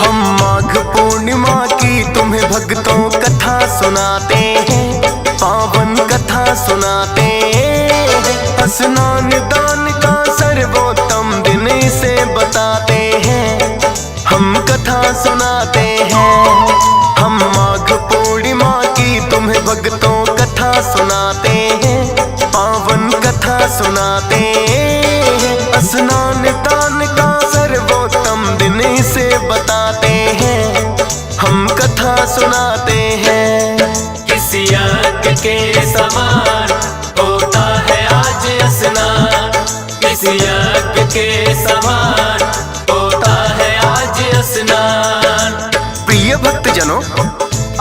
हम माघ पूर्णिमा की तुम्हें भक्तों कथा सुनाते हैं, पावन कथा सुनाते हैं। स्नान दान का सर्वोत्तम दिन इसे बताते हैं, हम कथा सुनाते हैं। हम माघ पूर्णिमा की तुम्हें भक्तों कथा सुनाते हैं, पावन कथा सुनाते हैं। स्नान दान का सर्वोत्तम दिन इसे बताते हैं, हम कथा सुनाते हैं। किसी यज्ञ के समान होता है आज स्नान, किसी यज्ञ के समान होता है आज स्नान। प्रिय भक्तजनों,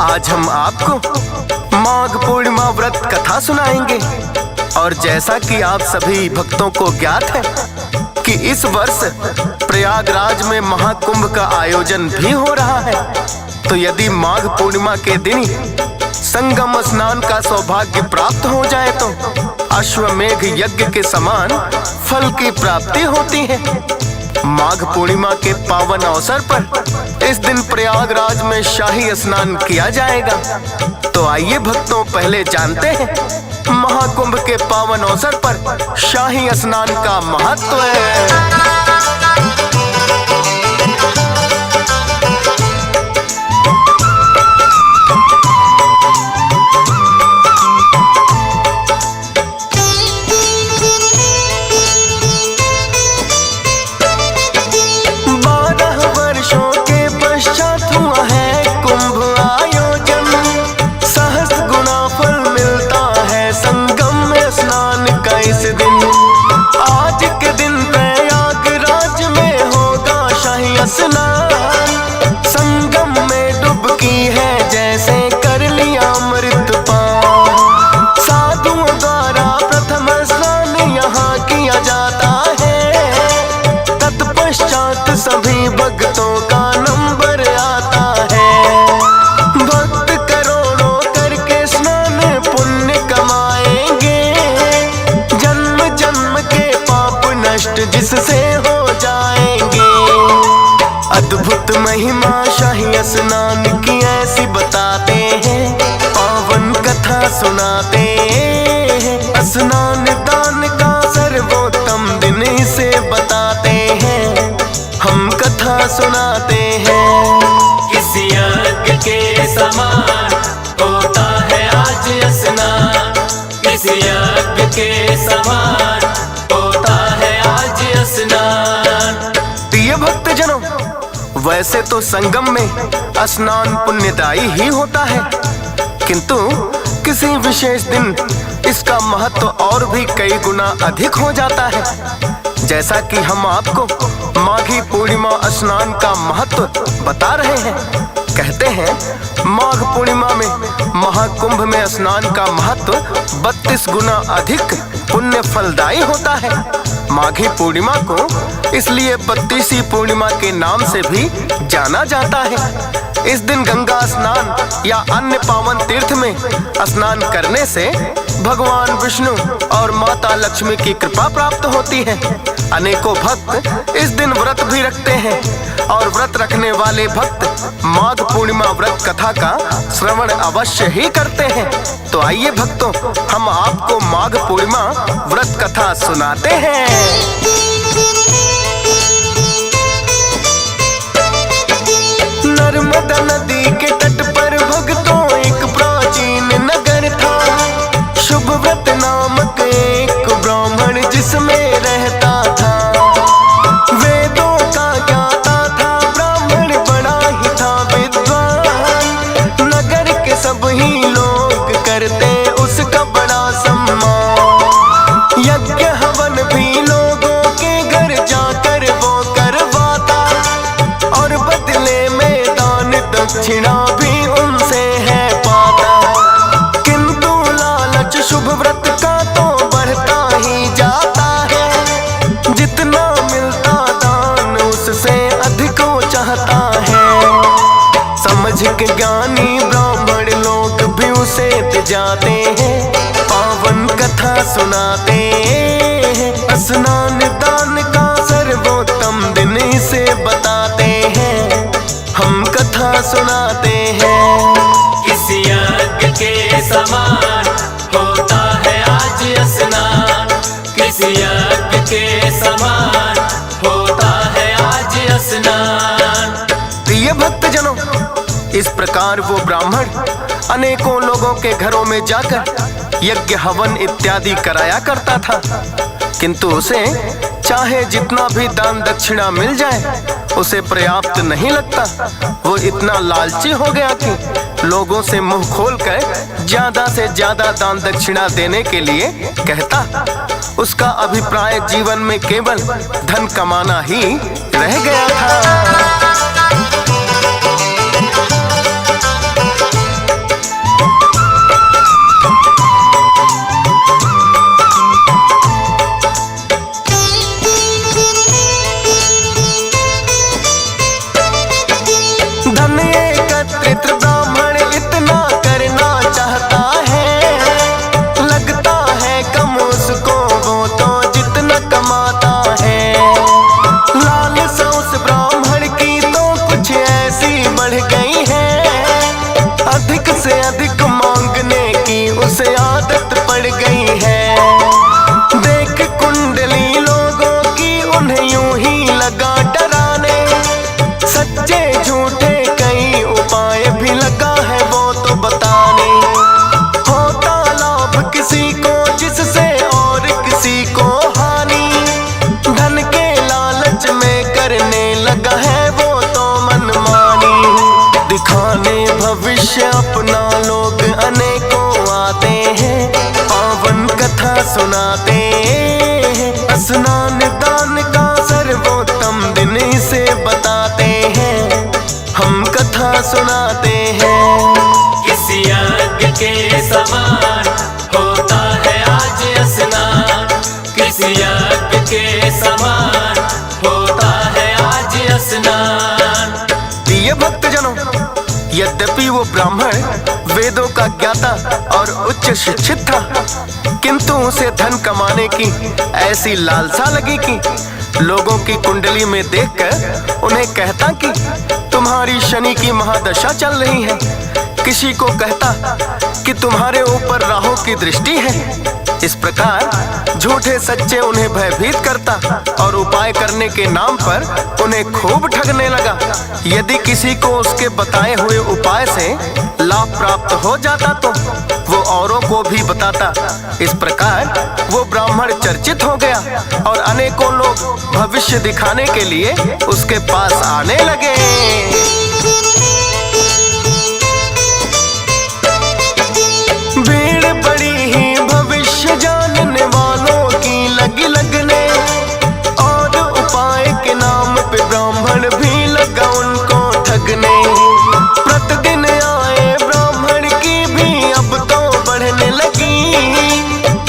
आज हम आपको माघ पूर्णिमा व्रत कथा सुनाएंगे। और जैसा कि आप सभी भक्तों को ज्ञात है कि इस वर्ष प्रयागराज में महाकुंभ का आयोजन भी हो रहा है, तो यदि माघ पूर्णिमा के दिन संगम स्नान का सौभाग्य प्राप्त हो जाए तो अश्वमेघ यज्ञ के समान फल की प्राप्ति होती है। माघ पूर्णिमा के पावन अवसर पर इस दिन प्रयागराज में शाही स्नान किया जाएगा। तो आइए भक्तों, पहले जानते हैं महाकुंभ के पावन अवसर पर शाही स्नान का महत्व है। संगम में डुबकी है जैसे कर लिया अमृत पान। साधुओं द्वारा प्रथम स्नान यहाँ किया जाता है, तत्पश्चात सभी भक्तों का नंबर आता है। भक्त करोड़ों करके स्नान पुण्य कमाएंगे, जन्म जन्म के पाप नष्ट जिससे हो जाएंगे। अद्भुत महिमा शाही स्नान की ऐसी बताते हैं, पावन कथा सुनाते हैं। स्नान दान का सर्वोत्तम दिन इसे बताते हैं, हम कथा सुनाते हैं। किसी यज्ञ के समान होता है आज स्नान, किसी यज्ञ के समान होता है आज स्नान। प्रिय भक्तजनों, वैसे तो संगम में स्नान पुण्यदायी ही होता है, किंतु किसी विशेष दिन इसका महत्व और भी कई गुना अधिक हो जाता है। जैसा कि हम आपको माघी पूर्णिमा स्नान का महत्व बता रहे हैं। कहते हैं माघ पूर्णिमा में महाकुंभ में स्नान का महत्व 32 गुना अधिक पुण्य फलदायी होता है। माघी पूर्णिमा को इसलिए 32वीं पूर्णिमा के नाम से भी जाना जाता है। इस दिन गंगा स्नान या अन्य पावन तीर्थ में स्नान करने से भगवान विष्णु और माता लक्ष्मी की कृपा प्राप्त होती है। अनेकों भक्त इस दिन व्रत भी रखते हैं और व्रत रखने वाले भक्त माघ पूर्णिमा व्रत कथा का श्रवण अवश्य ही करते हैं। तो आइए भक्तों, हम आपको माघ पूर्णिमा व्रत कथा सुनाते हैं। नर्मदा नदी के तट पर भक्तों एक प्राचीन नगर था। शुभ व्रत नामक एक ब्राह्मण जिसमें रहता था। वेदों का ज्ञाता था ब्राह्मण, बड़ा ही था विद्वान। नगर के सब ही लोग करते उसका बड़ा सम्मान। यज्ञ हवन भी लोगों के घर जाकर वो करवाता और बदले में दान दक्षिणा भी उनसे है पाता। किंतु लालच शुभ व्रत का तो बढ़ता ही जाता है। जितना मिलता दान उससे अधिक वो चाहता है। समझ के ज्ञानी ब्राह्मण लोग भी उसे जाते हैं, पावन कथा सुनाते हैं। स्नान दान का सर्वोत्तम दिन इसे बताते हैं, हम कथा सुनाते हैं। किसी यज्ञ के समान होता है आज स्नान, किसी यज्ञ के समान होता है आज स्नान। प्रिय भक्तजनों, इस प्रकार वो ब्राह्मण अनेकों लोगों के घरों में जाकर यज्ञ हवन इत्यादि कराया करता था, किंतु उसे चाहे जितना भी दान दक्षिणा मिल जाए उसे पर्याप्त नहीं लगता। वो इतना लालची हो गया कि लोगों से मुंह खोलकर ज्यादा से ज्यादा दान दक्षिणा देने के लिए कहता। उसका अभिप्राय जीवन में केवल धन कमाना ही रह गया था। ब्राह्मण इतना करना चाहता है, लगता है कम उसको वो तो जितना कमाता है। लालसा उस ब्राह्मण की तो कुछ ऐसी बढ़ गई है, अधिक से अधिक मांगने की उसे आदत पड़ गई है। देख कुंडली लोगों की उन्हें यूं ही लगा डराने, सच्चे झूठे कई उपाय भी लगा है वो तो बताने। होता लाभ किसी को जिससे और किसी को हानि, धन के लालच में करने लगा है वो तो मनमानी। दिखाने भविष्य अपना लोग अनेकों आते हैं, पावन कथा सुनाते हैं। स्नान दान का सर्वोत्तम दिन इसे बताते हैं, हम कथा सुनाते हैं। किसी यज्ञ के समान होता है आज स्नान, किसी यज्ञ के समान होता है आज स्नान। प्रिय भक्तजनों, यद्यपि वो ब्राह्मण वेदों का ज्ञाता और उच्च शिक्षित था, किंतु उसे धन कमाने की ऐसी लालसा लगी कि लोगों की कुंडली में देखकर उन्हें कहता कि तुम्हारी शनि की महादशा चल रही है। किसी को कहता कि तुम्हारे ऊपर राहु की दृष्टि है। इस प्रकार झूठे सच्चे उन्हें भयभीत करता और उपाय करने के नाम पर उन्हें खूब ठगने लगा। यदि किसी को उसके बताए हुए उपाय से लाभ प्राप्त हो जाता तो वो औरों को भी बताता। इस प्रकार वो ब्राह्मण चर्चित हो गया और अनेकों लोग भविष्य दिखाने के लिए उसके पास आने लगे। भीड़ बड़ी ही भविष्य जानने वालों की लगी लगने, और उपाय के नाम पे ब्राह्मण भी लगा उनको ठगने। प्रतिदिन आए ब्राह्मण की भी अब तो बढ़ने लगी,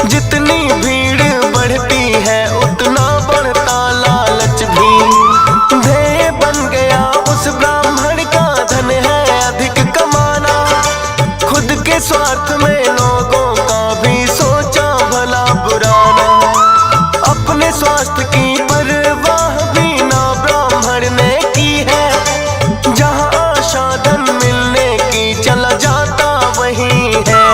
जितनी भीड़ बढ़ती है उतना बढ़ता लालच भी। ध्येय बन गया उस ब्राह्मण का धन है अधिक कमाना, खुद के स्वार्थ में लोगों का भी सोचा भला बुराना। अपने स्वास्थ्य की परवाह भी ना ब्राह्मण ने की है, जहाँ आशा धन मिलने की चला जाता वही है।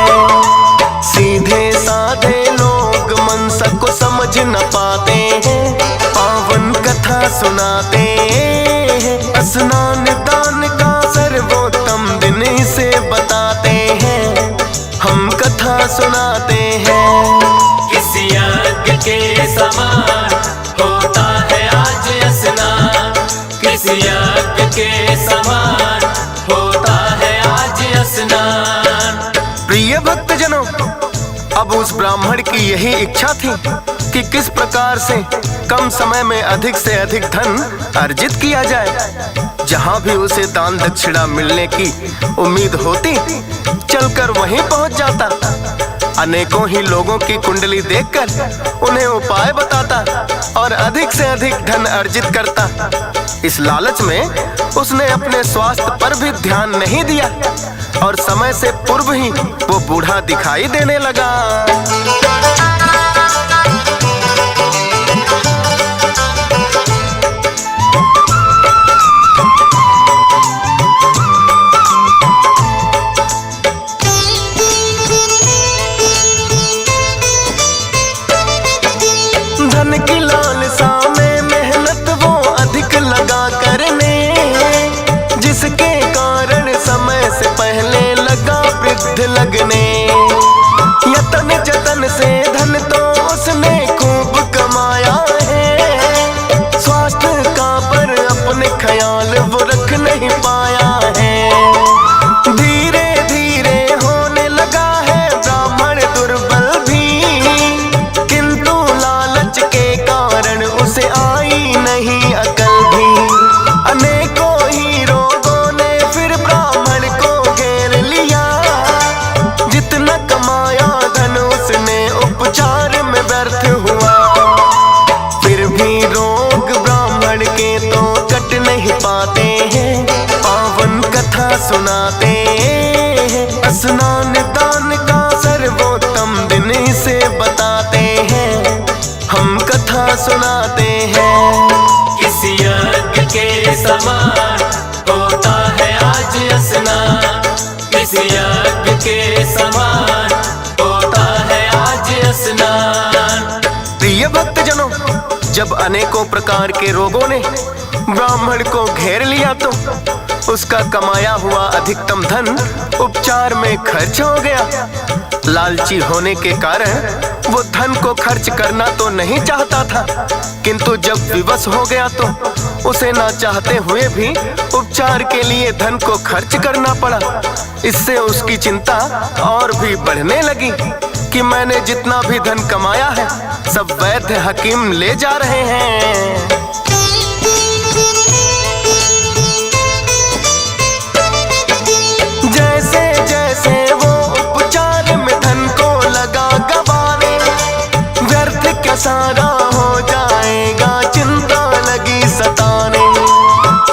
सीधे साधे लोग मनसा को समझ न पाते हैं, पावन कथा सुनाते हैं। स्नान दान का सर्वोत्तम दिन इसे बताते हैं, हम कथा सुनाते हैं। किसी यज्ञ के समान होता है आज स्नान, किसी यज्ञ के समान होता है आज स्नान। प्रिय भक्तजनों, अब उस ब्राह्मण की यही इच्छा थी कि किस प्रकार से कम समय में अधिक से अधिक धन अर्जित किया जाए। जहाँ भी उसे दान दक्षिणा मिलने की उम्मीद होती, चलकर वहीं पहुंच जाता। अनेकों ही लोगों की कुंडली देखकर उन्हें उपाय बताता और अधिक से अधिक धन अर्जित करता। इस लालच में उसने अपने स्वास्थ्य पर भी ध्यान नहीं दिया और समय से पूर्व ही वो बूढ़ा दिखाई देने लगा। धन की लालसा में मेहनत वो अधिक लगा करने, जिसके कारण समय से पहले लगा वृद्ध लगने। यतन जतन से धन तो उसने खूब कमाया है, स्वास्थ्य का पर अपने ख्याल वो रख नहीं पाया है। धीरे धीरे होने लगा है ब्राह्मण दुर्बल भी, किंतु लालच के कारण उसे आई नहीं अकल भी। अनेकों ही रोगों ने फिर ब्राह्मण को घेर लिया, जितना कमाया धन उसने उपचार में व्यर्थ हुआ। फिर भी रोग ब्राह्मण के तो कट नहीं पाते हैं, पावन कथा सुनाते हैं। स्नान दान का सर्वोत्तम दिन इसे बताते हैं, हम कथा सुनाते हैं। किसी यज्ञ के समान होता है आज स्नान, किसी यज्ञ के समान होता है आज स्नान। प्रिय भक्तजनों, जब अनेकों प्रकार के रोगों ने ब्राह्मण को घेर लिया तो उसका कमाया हुआ अधिकतम धन उपचार में खर्च हो गया। लालची होने के कारण वो धन को खर्च करना तो नहीं चाहता था, किंतु जब विवश हो गया तो उसे ना चाहते हुए भी उपचार के लिए धन को खर्च करना पड़ा। इससे उसकी चिंता और भी बढ़ने लगी कि मैंने जितना भी धन कमाया है सब वैद्य हकीम ले जा रहे हैं। जैसे जैसे वो उपचार में धन को लगा गवाने, व्यर्थ क्या सारा हो जाएगा चिंता लगी सताने।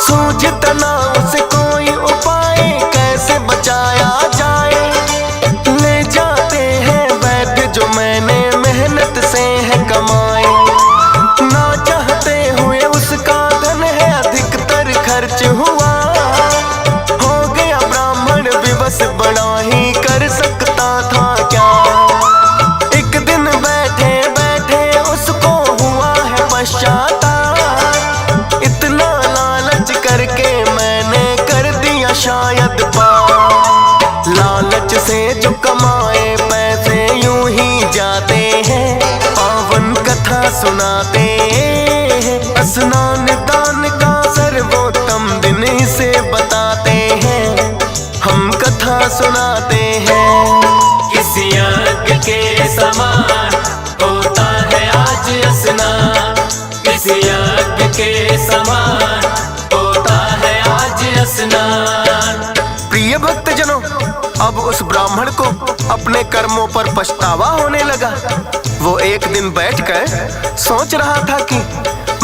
सूझता ना उसे कोई उपाय कैसे बचाया जाए, ले जाते हैं वैद्य जो मैंने मेहनत से है कमाए। ना चाहते हुए उसका धन है अधिकतर खर्च हुआ, बस बड़ा ही कर सकता था क्या। एक दिन बैठे बैठे उसको हुआ है पश्चाताप, इतना लालच करके मैंने कर दिया शायद पाप। लालच से जो कमाए पैसे यूं ही जाते हैं, पावन कथा सुनाते हैं। स्नान दान का सर्वोत्तम दिन इसे बताते हैं, हम कथा सुनाते हैं। किसी यज्ञ के समान होता है आज स्नान, किसी यज्ञ के समान होता है आज स्नान। प्रिय भक्तजनों, अब उस ब्राह्मण को अपने कर्मों पर पछतावा होने लगा। वो एक दिन बैठकर सोच रहा था कि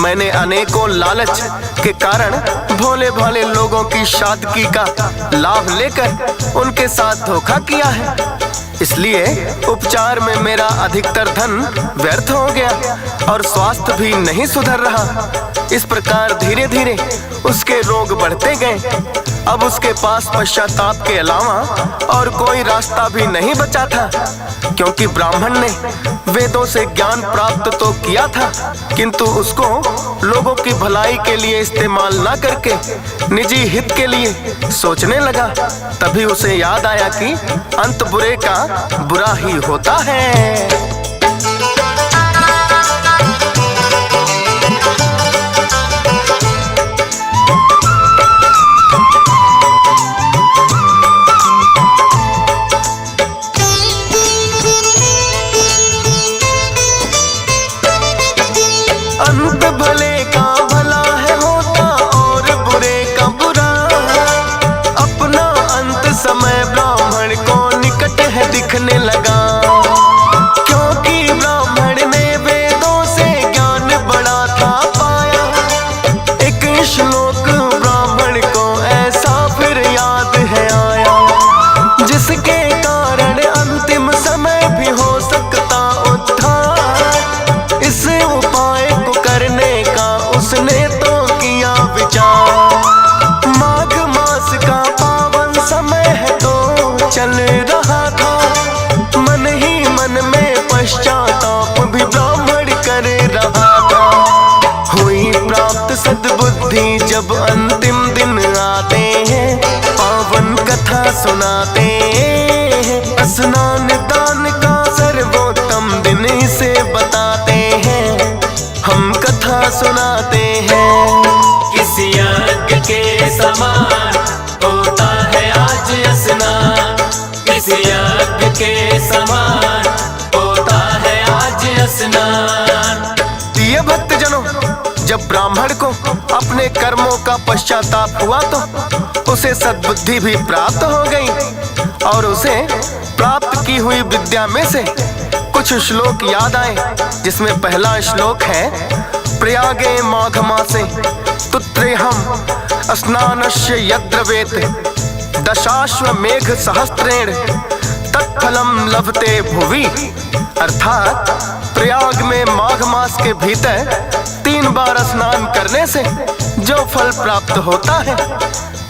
मैंने अनेकों लालच के कारण भोले भाले लोगों की सादगी का लाभ लेकर उनके साथ धोखा किया है, इसलिए उपचार में मेरा अधिकतर धन व्यर्थ हो गया और स्वास्थ्य भी नहीं सुधर रहा। इस प्रकार धीरे धीरे उसके रोग बढ़ते गए। अब उसके पास पश्चाताप के अलावा और कोई रास्ता भी नहीं बचा था, क्योंकि ब्राह्मण ने वेदों से ज्ञान प्राप्त तो किया था, किंतु उसको लोगों की भलाई के लिए इस्तेमाल ना करके निजी हित के लिए सोचने लगा। तभी उसे याद आया कि अंत बुरे का बुरा ही होता है। अंत भले का भला है होता और बुरे का बुरा, अपना अंत समय ब्राह्मण को निकट है दिखने लगा। क्यों भी जब अंतिम दिन आते हैं, पावन कथा सुनाते हैं। स्नान दान का सर्वोत्तम दिन इसे बताते हैं, हम कथा सुनाते हैं। किसी यज्ञ के समान होता है आज स्नान, किसी यज्ञ के समान होता है आज स्नान। प्रिय भक्तजनों, जब ब्राह्मण को अपने कर्मों का पश्चाताप हुआ तो उसे सद्बुद्धि भी प्राप्त हो गई और उसे प्राप्त की हुई विद्या में से कुछ श्लोक याद आए, जिसमें पहला श्लोक है, प्रयागे माघ मासे तुत्रेहम स्नानस्य यद्रवेत दशाश्वमेघ सहस्त्रेण तत्फलम लभते भुवि। अर्थात प्रयाग में माघ मास के भीतर 3 बार स्नान करने से जो फल प्राप्त होता है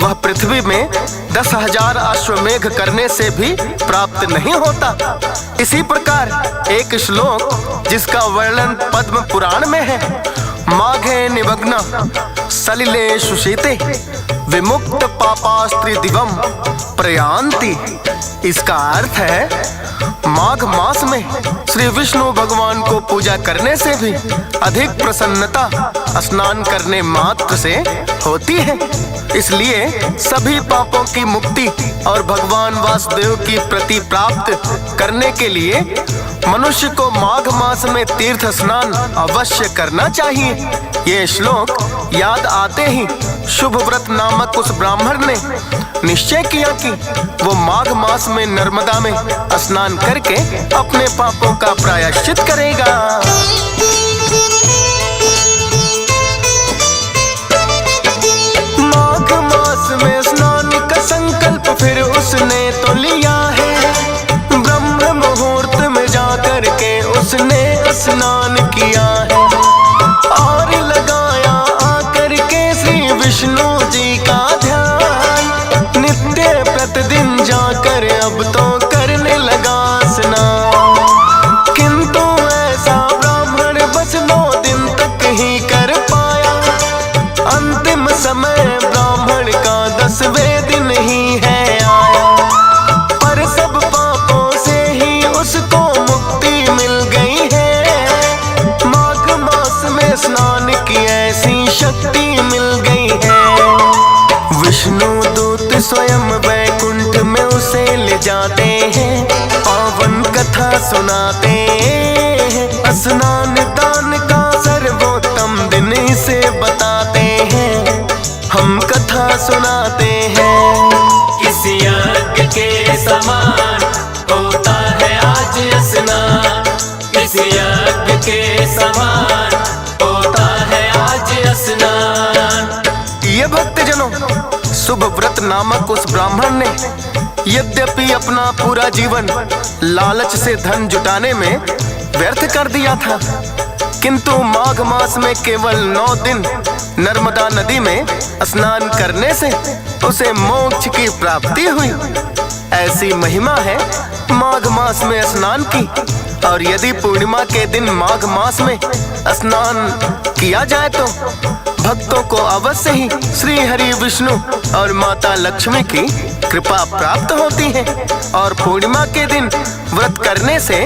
वह पृथ्वी में 10,000 अश्वमेघ करने से भी प्राप्त नहीं होता। इसी प्रकार एक श्लोक जिसका वर्णन पद्म पुराण में है, माघे निमग्न सलिले सुशीते विमुक्त पापास्त्री दिवम प्रयान्ति। इसका अर्थ है, माघ मास में श्री विष्णु भगवान को पूजा करने से भी अधिक प्रसन्नता स्नान करने मात्र से होती है। इसलिए सभी पापों की मुक्ति और भगवान वासुदेव की प्रति प्राप्त करने के लिए मनुष्य को माघ मास में तीर्थ स्नान अवश्य करना चाहिए। ये श्लोक याद आते ही शुभव्रत नामक उस ब्राह्मण ने निश्चय किया कि वो माघ मास में नर्मदा में स्नान करके अपने पापों का प्रायश्चित करेगा। माघ मास में स्नान का संकल्प फिर उसने तो लिया है, ब्रह्म मुहूर्त में जाकर के उसने स्नान किया है और लगाया आकर के श्री विष्णु जी का ध्यान। नित्य प्रतिदिन जाकर अब तो करने लगा स्नान, किंतु ऐसा ब्राह्मण बस 2 दिन तक ही कर पाया। अंतिम समय ब्राह्मण का 10वें दिन ही है आया, पर सब पापों से ही उसको मुक्ति मिल गई है। माघ मास में स्नान की ऐसी शक्ति मिल गई है। विष्णु दूत स्वयं वैकुंठ में उसे ले जाते हैं, पावन कथा सुनाते हैं। स्नान दान का सर्वोत्तम दिन इसे बताते हैं, हम कथा सुनाते हैं। किसी यज्ञ के समान होता है आज स्नान, किसी यज्ञ के समान होता है आज स्नान। ये भक्तजनों, शुभव्रत नामक उस ब्राह्मण ने यद्यपि अपना पूरा जीवन लालच से धन जुटाने में व्यर्थ कर दिया था, किंतु माघ मास में केवल 9 दिन नर्मदा नदी में स्नान करने से उसे मोक्ष की प्राप्ति हुई। ऐसी महिमा है माघ मास में स्नान की, और यदि पूर्णिमा के दिन माघ मास में स्नान किया जाए तो भक्तों को अवश्य ही श्री हरि विष्णु और माता लक्ष्मी की कृपा प्राप्त होती है, और पूर्णिमा के दिन व्रत करने से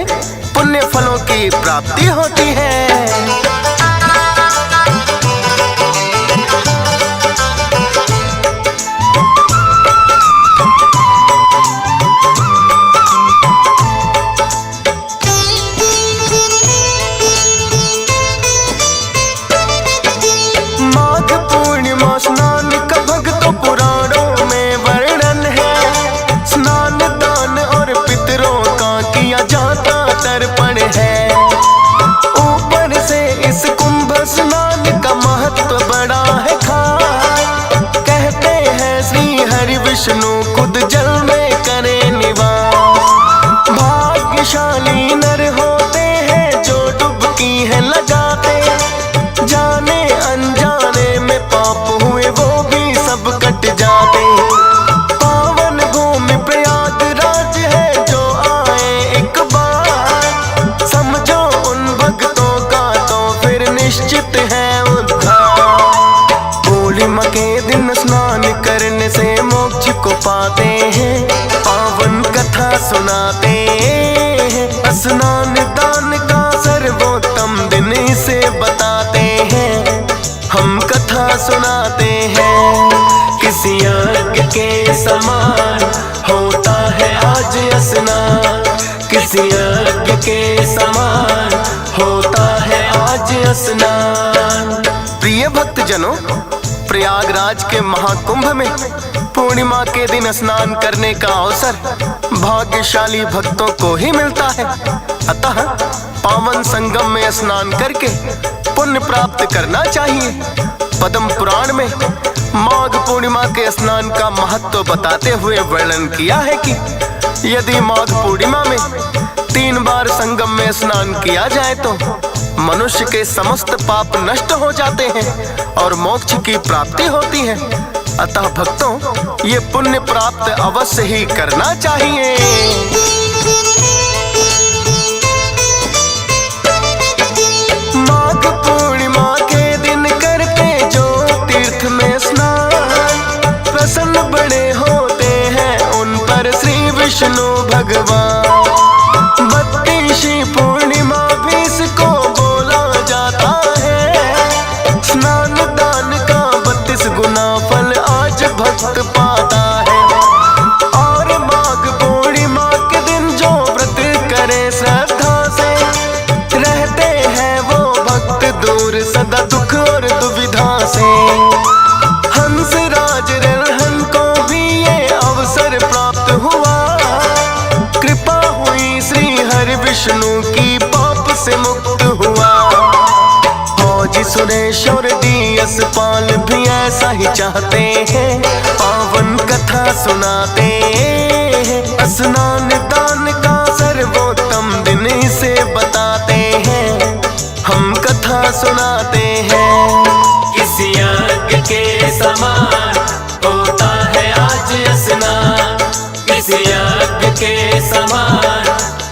पुण्य फलों की प्राप्ति होती है। विष्णु खुद जल में करे निवास, भाग्यशाली नर होते हैं जो डुबकी है लगाते, जाने अनजाने में पाप हुए वो भी सब कट जाते। पावन भूमि प्रयागराज है जो आए एक बार, समझो उन भक्तों का तो फिर निश्चित है उद्धार। पूर्णिमा के दिन स्नान करने से मोक्ष को पाते हैं, पावन कथा सुनाते हैं। स्नान दान का सर्वोत्तम दिन इसे बताते हैं, हम कथा सुनाते हैं। किसी यज्ञ के समान होता है आज स्नान, किसी यज्ञ के समान होता है आज स्नान। प्रिय भक्तजनों, प्रयागराज के महाकुंभ में पूर्णिमा के दिन स्नान करने का अवसर भाग्यशाली भक्तों को ही मिलता है। अतः पावन संगम में स्नान करके पुण्य प्राप्त करना चाहिए। पद्म पुराण में माघ पूर्णिमा के स्नान का महत्व बताते हुए वर्णन किया है कि यदि माघ पूर्णिमा में 3 बार संगम में स्नान किया जाए तो मनुष्य के समस्त पाप नष्ट हो जाते हैं और मोक्ष की प्राप्ति होती है। अतः भक्तों, ये पुण्य प्राप्त अवश्य ही करना चाहिए। माघ पूर्णिमा के दिन करते जो तीर्थ में स्नान, प्रसन्न बड़े होते हैं उन पर श्री विष्णु भगवान। 32वीं पूर्णिमा भी इसको बोला जाता है। स्नान दान का 32 गुना फल आज भक्त पाता है। और माघ पूर्णिमा के दिन जो व्रत करे श्रद्धा से, रहते हैं वो भक्त दूर सदा दुख और दुविधा से। हंस राज रलहन को भी ये अवसर प्राप्त हुआ, कृपा हुई श्री हरि विष्णु की पाप से मुक्त हुआ। फौजी सुरेश और डीएस पाल भी ऐसा ही चाहते हैं, पावन कथा सुनाते हैं। स्नान दान का सर्वोत्तम दिन इसे बताते हैं, हम कथा सुनाते हैं। किसी यज्ञ के समान होता है आज स्नान, किसी यज्ञ के समान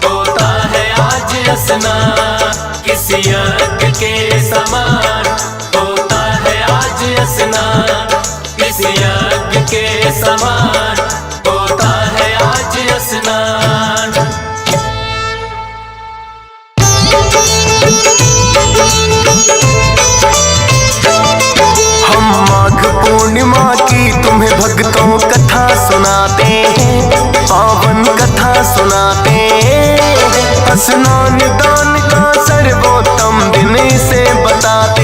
होता है आज स्नान, किसी यज्ञ के समान होता है आज स्नान, किसी यज्ञ के समान होता है आज स्नान। हम माघ पूर्णिमा की तुम्हें भक्तों कथा सुनाते हैं, पावन कथा सुनाते हैं। स्नान दान का सर्वोत्तम दिन इसे